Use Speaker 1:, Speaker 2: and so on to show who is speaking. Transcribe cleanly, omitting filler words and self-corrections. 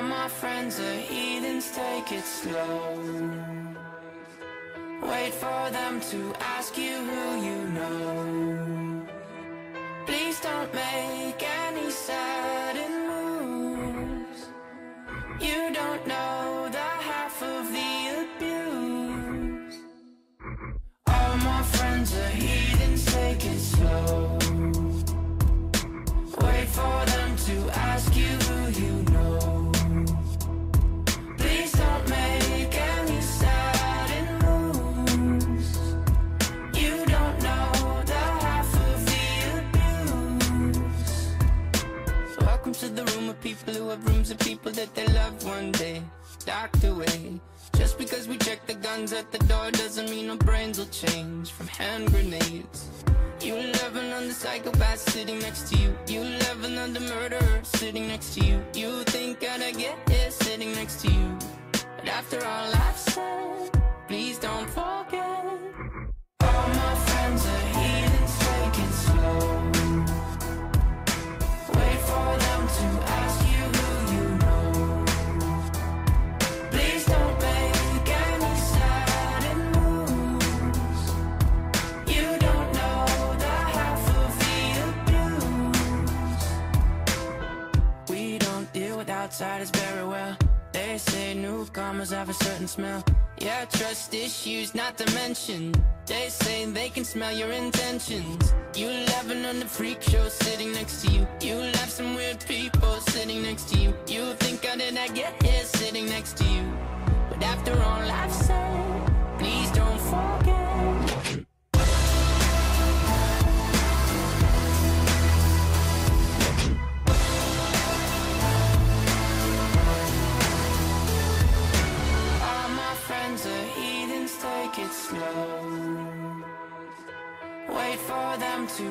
Speaker 1: All my friends are heathens, take it slow. Wait for them to ask you who you know. Please don't make any sudden moves. You don't know the half of the abuse. All my friends are heathens, take it slow. Wait for them to ask you who you know. Please don't make any sudden moves. You don't know the half of the abuse. So welcome to the room of people who have rooms of people that they love one day docked away. Just because we check the guns at the door doesn't mean our brains will change from hand grenades. You love another psychopath sitting next to you. You love another murderer sitting next to you. You think I'd get here sitting next to you. But after all I've said, please don't forget. All my friends are heathens, take it slow. Wait for them to ask you who you know. Please don't make any sudden moves. You don't know the half of the abuse. We don't deal with outsiders very well. They say newcomers have a certain smell. Yeah, trust issues not to mention. They say they can smell your intentions. You laughing on the freak show sitting next to you. You laugh some weird people sitting next to you. You think how did I get here sitting next to you. But after all I've said, please don't forget. Take it slow. Wait for them to